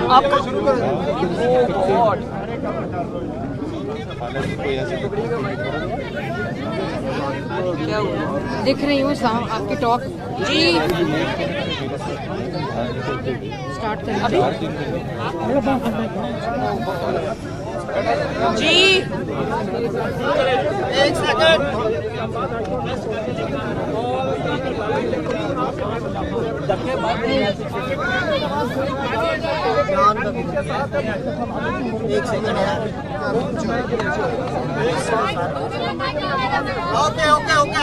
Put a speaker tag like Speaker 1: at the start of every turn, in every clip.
Speaker 1: आपको क्या हुआ?
Speaker 2: दिख रही हूँ आपके टॉक
Speaker 1: जी
Speaker 2: स्टार्ट करें
Speaker 1: अभी जी 1 सेकंड।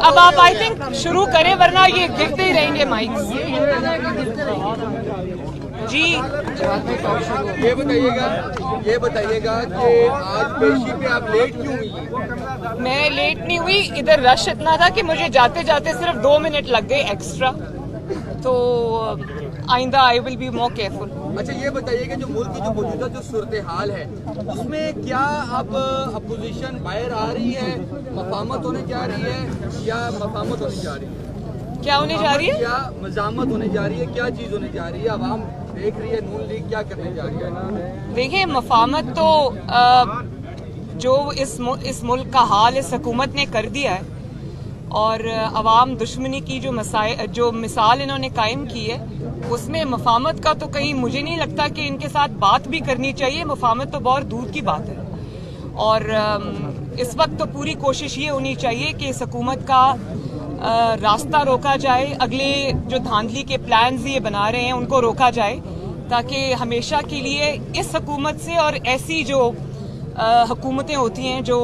Speaker 1: अब आप आई थिंक शुरू करें वरना ये गिरते ही रहेंगे माइक। जी
Speaker 3: ये बताइएगा कि आज पेशी पे आप लेट क्यों हुई?
Speaker 1: मैं लेट नहीं हुई, इधर रश इतना था कि मुझे जाते जाते सिर्फ 2 मिनट लग गए एक्स्ट्रा, तो आइंदा I will be more careful.
Speaker 3: अच्छा ये बताइएगा जो मुल्क की जो मौजूदा जो सूरत हाल है उसमें क्या अब अपोजिशन बाहर आ रही है, मफामत होने जा रही है या मफामत होने जा रही है?
Speaker 1: क्या होने जा रही है?
Speaker 3: क्या मजामत होने जा रही है, क्या चीज होने जा रही है? अवाम देख रही है नून लीग क्या करने जा रही है?
Speaker 1: देखिए मफामत तो जो इस मुल्क का हाल इस हुकूमत ने कर दिया है और अवाम दुश्मनी की जो मिसाल इन्होंने कायम की है उसमें मफामत का तो कहीं मुझे नहीं लगता कि इनके साथ बात भी करनी चाहिए। मफामत तो बहुत दूर की बात है और इस वक्त तो पूरी कोशिश ये होनी चाहिए कि इस हुकूमत का रास्ता रोका जाए, अगले जो धांधली के प्लान्स ये बना रहे हैं उनको रोका जाए ताकि हमेशा के लिए इस हुकूमत से और ऐसी जो हुकूमतें होती हैं जो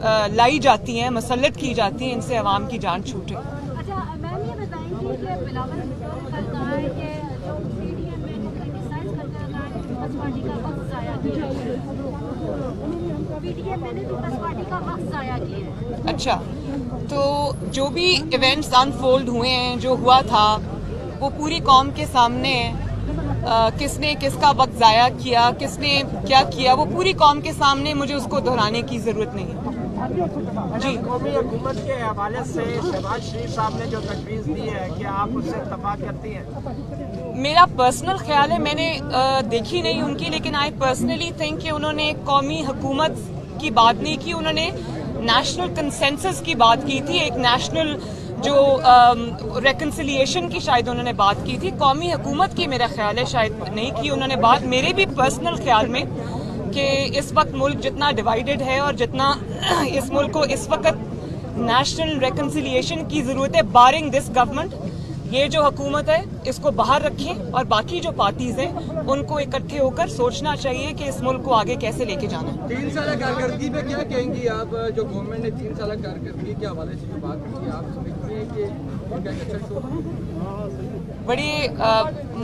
Speaker 1: लाई जाती हैं, मसल्लत की जाती हैं, इनसे अवाम की जान छूटे।
Speaker 4: अच्छा मैम ये बताएंगे कि बिलावल भुट्टो ने कल कहा है कि जो पीडीएम में जो क्रिटिसाइज करके रखा है कि पीपल्स पार्टी का वक्त जाया किया है, पीडीएम में पीपल्स पार्टी का वक्त जाया किया है।
Speaker 1: अच्छा, तो जो भी इवेंट्स अनफोल्ड हुए हैं, जो हुआ था वो पूरी कौम के सामने है। किसने किसका वक्त जाया किया, किसने क्या किया, वो पूरी कौम के सामने, मुझे उसको दोहराने की जरूरत नहीं है। जी
Speaker 5: कौमी हुकूमत के हवाले से शहबाज शरीफ साहब ने जो तजवीज़ दी है क्या आप उससे इत्तफाक करती हैं?
Speaker 1: मेरा पर्सनल ख्याल है, मैंने देखी नहीं उनकी, लेकिन आई पर्सनली थिंक कि उन्होंने कौमी हुकूमत की बात नहीं की, उन्होंने नेशनल कंसेंसस की बात की थी, एक नेशनल जो रेकन्सिलिएशन की शायद उन्होंने बात की थी। कौमी हुकूमत की मेरा ख्याल है शायद नहीं की उन्होंने बात। मेरे भी पर्सनल ख्याल में कि इस वक्त मुल्क जितना डिवाइडेड है और जितना इस मुल्क को इस वक्त नेशनल रेकन्सिलिएशन की जरूरत है, बारिंग दिस गवर्नमेंट, ये जो हुकूमत है इसको बाहर रखें और बाकी जो पार्टीज हैं उनको इकट्ठे होकर सोचना चाहिए कि इस मुल्क को आगे कैसे लेके जाना है।
Speaker 3: 3 साल कारकर्दगी पे क्या कहेंगी आप? जो गवर्नमेंट ने 3 साल कारकर्दगी के हवाले से जो बात की, आप समझती हैं कि क्या अच्छा शो?
Speaker 1: बड़ी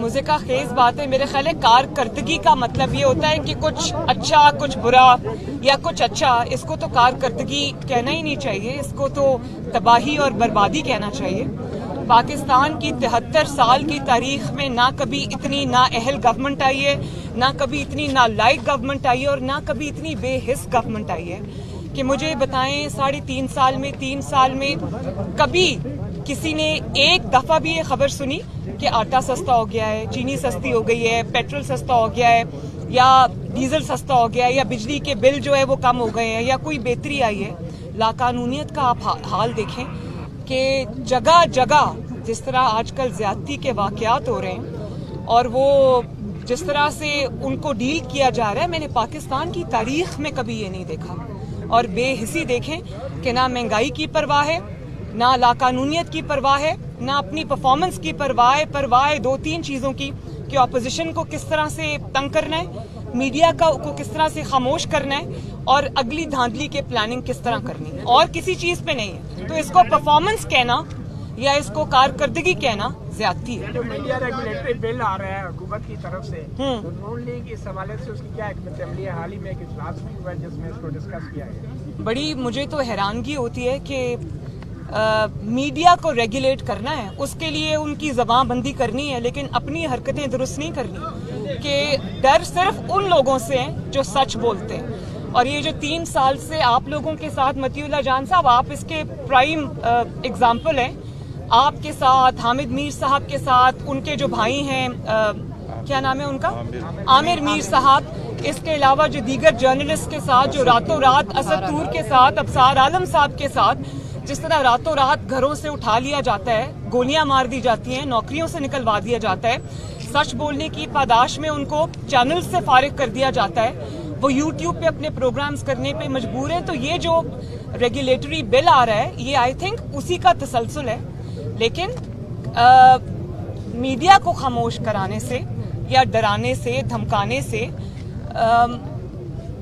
Speaker 1: मुज़िका खेज बात है। मेरे ख्याल है कारकर्दगी का मतलब ये होता है कि कुछ अच्छा, कुछ बुरा या कुछ अच्छा, इसको तो कारकर्दगी कहना ही नहीं चाहिए, इसको तो तबाही और बर्बादी कहना चाहिए। पाकिस्तान की 73 साल की तारीख में ना कभी इतनी नाअहल गवर्नमेंट आई है, ना कभी इतनी नालायक गवर्नमेंट आई है और ना कभी इतनी बेहिस गवर्नमेंट आई है कि मुझे बताएं 3.5 साल में कभी किसी ने एक दफा भी ये खबर सुनी कि आटा सस्ता हो गया है, चीनी सस्ती हो गई है, पेट्रोल सस्ता हो गया है या डीजल सस्ता हो गया है या बिजली के बिल जो है वो कम हो गए हैं या कोई बेहतरी आई है? लाकानूनियत का आप हाल देखें कि जगह जगह जिस तरह आजकल ज्यादती के वाकयात हो रहे हैं और वो जिस तरह से उनको डील किया जा रहा है, मैंने पाकिस्तान की तारीख में कभी ये नहीं देखा। और बेहिसी देखें कि ना महंगाई की परवाह है, ना लाकानूनियत की परवाह है, ना अपनी परफॉर्मेंस की परवाह है 2-3 चीजों की कि ऑपोजिशन को किस तरह से तंग करना है, मीडिया को किस तरह से खामोश करना है और अगली धांधली के प्लानिंग किस तरह करनी है, और किसी चीज पे नहीं है। तो इसको परफॉर्मेंस कहना या इसको कारकर्दगी कहना ज्यादती है।
Speaker 5: जो मीडिया रेगुलेटरी बिल आ रहा है हुकूमत की तरफ से, तो नून लीग इस हवाले से उसकी क्या हिकमत अमली है? हाल ही में एक इजलास भी हुआ है जिसमें इसको डिस्कस किया गया।
Speaker 1: बड़ी मुझे तो हैरानगी होती है कि मीडिया को रेगुलेट करना है, उसके लिए उनकी जबानबंदी करनी है, लेकिन अपनी हरकतें दुरुस्त नहीं करनी। कि डर सिर्फ उन लोगों से है जो सच बोलते हैं। और ये जो 3 साल से आप लोगों के साथ मतीउल्लाह जान साहब, आप इसके प्राइम एग्जाम्पल हैं। आपके साथ, हामिद मीर साहब के साथ, उनके जो भाई हैं क्या नाम है उनका, आमिर मीर साहब, इसके अलावा जो दीगर जर्नलिस्ट के साथ जो रातों रात असद तूर के साथ, अबसार आलम साहब के साथ जिस तरह रातों रात घरों से उठा लिया जाता है, गोलियां मार दी जाती हैं, नौकरियों से निकलवा दिया जाता है, सच बोलने की पादाश में उनको चैनल से फारिग कर दिया जाता है, वो यूट्यूब पे अपने प्रोग्राम्स करने पे मजबूर हैं। तो ये जो रेगुलेटरी बिल आ रहा है ये आई थिंक उसी का तसलसल है। लेकिन मीडिया को खामोश कराने से या डराने से, धमकाने से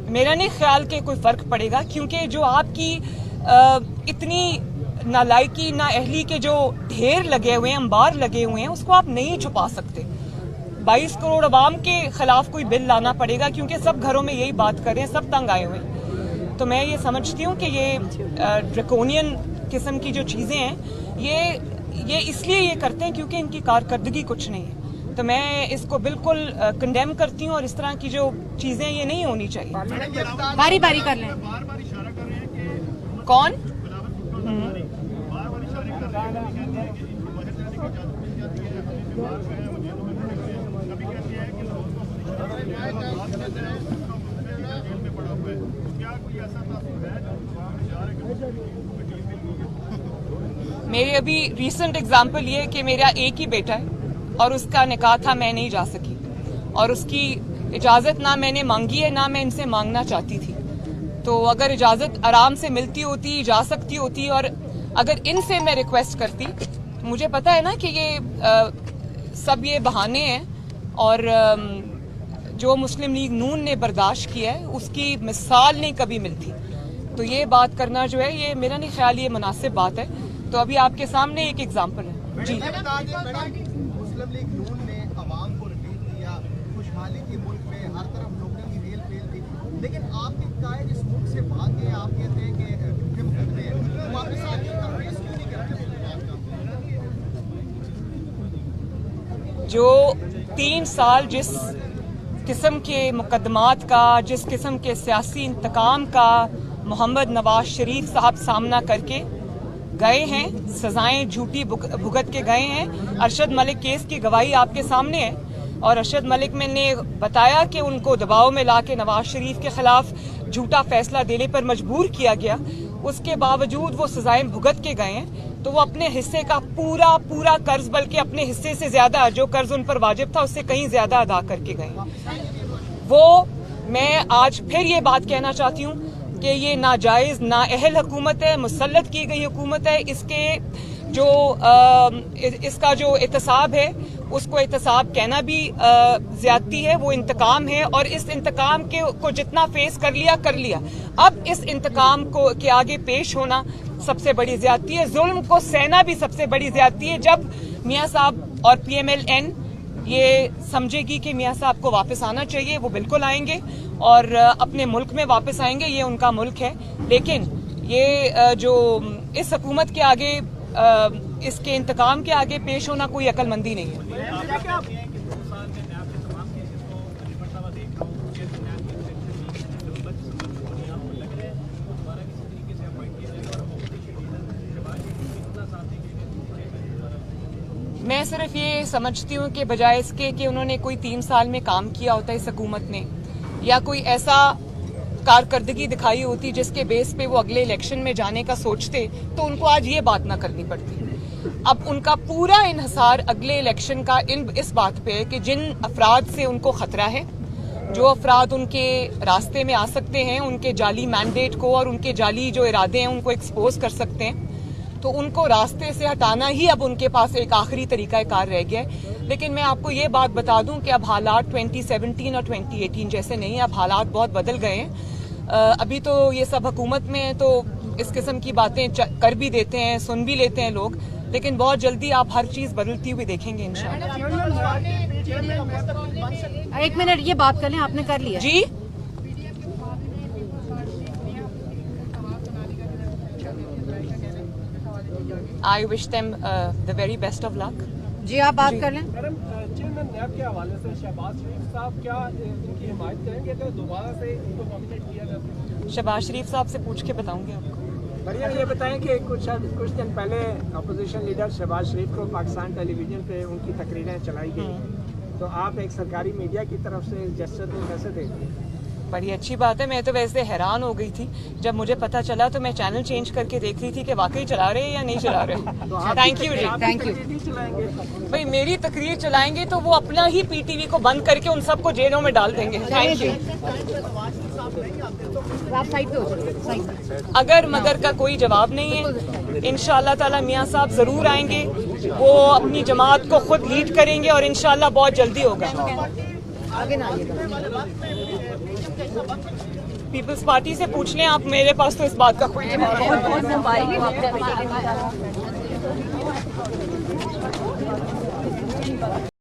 Speaker 1: मेरा नहीं ख्याल कि कोई फर्क पड़ेगा, क्योंकि जो आपकी इतनी नालायकी ना अहली के जो ढेर लगे हुए हैं, अंबार लगे हुए हैं, उसको आप नहीं छुपा सकते। 22 करोड़ अवाम के खिलाफ कोई बिल लाना पड़ेगा, क्योंकि सब घरों में यही बात कर रहे हैं, सब तंग आए हुए हैं। तो मैं ये समझती हूँ कि ये ड्रैकोनियन किस्म की जो चीजें हैं ये इसलिए ये करते हैं क्योंकि इनकी कारकर्दगी कुछ नहीं है। तो मैं इसको बिल्कुल कंडेम करती हूँ और इस तरह की जो चीजें ये नहीं होनी चाहिए।
Speaker 2: बारी बारी कर लें।
Speaker 1: कौन? मेरी अभी रीसेंट एग्जाम्पल ये है कि मेरा एक ही बेटा है और उसका निकाह था, मैं नहीं जा सकी और उसकी इजाजत ना मैंने मांगी है ना मैं इनसे मांगना चाहती थी। तो अगर इजाजत आराम से मिलती होती, जा सकती होती और अगर इनसे मैं रिक्वेस्ट करती, मुझे पता है ना कि ये सब ये बहाने हैं और जो मुस्लिम लीग नून ने बर्दाश्त किया है उसकी मिसाल नहीं कभी मिलती। तो ये बात करना जो है ये मेरा नहीं ख्याल ये मुनासिब बात है। तो अभी आपके सामने एक एग्जाम्पल है जी।
Speaker 6: मुस्लिम लीग नून ने अवाम को रिलीफ दिया, खुशहाली की मुल्क में हर तरफ लोगों की रेल फेल थी, लेकिन आपके कायद जिस मुल्क से भाग गए, आप कहते हैं कि हम करते हैं वापस आके कंप्रेस क्यों नहीं करते?
Speaker 1: जो 3 साल जिस किस्म के मुकदमात का, जिस किस्म के सियासी इंतकाम का मोहम्मद नवाज शरीफ साहब सामना करके गए हैं, सजाएं झूठी भुगत के गए हैं। अरशद मलिक केस की गवाही आपके सामने है और अरशद मलिक ने बताया कि उनको दबाव में लाके नवाज शरीफ के खिलाफ झूठा फैसला देने पर मजबूर किया गया। उसके बावजूद वो सजाएं भुगत के गए हैं, तो वो अपने हिस्से का पूरा कर्ज, बल्कि अपने हिस्से से ज्यादा जो कर्ज उन पर वाजिब था उससे कहीं ज्यादा अदा करके गए। वो मैं आज फिर ये बात कहना चाहती हूँ कि ये नाजायज नाअहल हुकूमत है, मुसल्लत की गई हुकूमत है। इसका जो एहतसाब है उसको एहतसाब कहना भी ज्यादती है, वो इंतकाम है और इस इंतकाम को जितना फेस कर लिया। अब इस इंतकाम को के आगे पेश होना सबसे बड़ी ज्यादती है, जुल्म को सहना भी सबसे बड़ी ज्यादती है। जब मियां साहब और PMLN ये समझेगी कि मियां साहब को वापस आना चाहिए, वो बिल्कुल आएंगे और अपने मुल्क में वापस आएंगे, ये उनका मुल्क है। लेकिन ये जो इस हुकूमत के आगे, इसके इंतकाम के आगे पेश होना कोई अक्लमंदी नहीं है। मैं सिर्फ ये समझती हूँ कि बजाय इसके कि उन्होंने कोई 3 साल में काम किया होता इस हुकूमत ने, या कोई ऐसा कारकर्दगी दिखाई होती जिसके बेस पे वो अगले इलेक्शन में जाने का सोचते, तो उनको आज ये बात ना करनी पड़ती। अब उनका पूरा इन्हिसार अगले इलेक्शन का इस बात पे है कि जिन अफराद से उनको खतरा है, जो अफराद उनके रास्ते में आ सकते हैं, उनके जाली मैंडेट को और उनके जाली जो इरादे हैं उनको एक्सपोज कर सकते हैं, तो उनको रास्ते से हटाना ही अब उनके पास एक आखिरी तरीकाकार रह गया है। लेकिन मैं आपको ये बात बता दूं कि अब हालात 2017 और 2018 जैसे नहीं है, अब हालात बहुत बदल गए हैं। अभी तो ये सब हुकूमत में है तो इस किस्म की बातें कर भी देते हैं, सुन भी लेते हैं लोग, लेकिन बहुत जल्दी आप हर चीज बदलती हुई देखेंगे इंशाल्लाह।
Speaker 2: 1 मिनट ये बात कर लें, आपने कर लिया
Speaker 1: जी। I wish them the very best of luck.
Speaker 2: जी, आप बात कर लें।
Speaker 5: मैडम, चेयरमैन नैब के हवाले से शहबाज शरीफ साहब क्या इनकी हिमायत करेंगे कि दोबारा से इनको नॉमिनेट किया जाए?
Speaker 1: शहबाज शरीफ साहब से पूछ के बताऊंगी आपको।
Speaker 5: बढ़िया, ये बताएं कि कुछ दिन पहले अपोजिशन लीडर शहबाज शरीफ को पाकिस्तान टेलीविजन पे उनकी तकरीरें चलाई गई, तो आप एक सरकारी मीडिया की तरफ से इस जेस्चर को कैसे देखते हैं?
Speaker 1: बड़ी अच्छी बात है। मैं तो वैसे हैरान हो गई थी जब मुझे पता चला, तो मैं चैनल चेंज करके देख रही थी कि वाकई चला रहे हैं या नहीं चला रहे। Thank you ji,
Speaker 2: thank you.
Speaker 5: नहीं चलाएंगे?
Speaker 1: भाई मेरी तकरीर चलाएंगे तो वो अपना ही पीटीवी को बंद करके उन सबको जेलों में डाल देंगे। Thank you.
Speaker 2: आप साइड पे हो जाइए, साइड पे।
Speaker 1: अगर मगर का कोई जवाब नहीं है, इंशाअल्लाह ताला मियां साहब जरूर आएंगे, वो अपनी जमात को खुद लीड करेंगे और इंशाअल्लाह बहुत जल्दी होगा।
Speaker 2: आगे ना आइएगा।
Speaker 1: पीपल्स पार्टी से पूछ लें आप, मेरे पास तो इस बात का कोई जवाब नहीं है।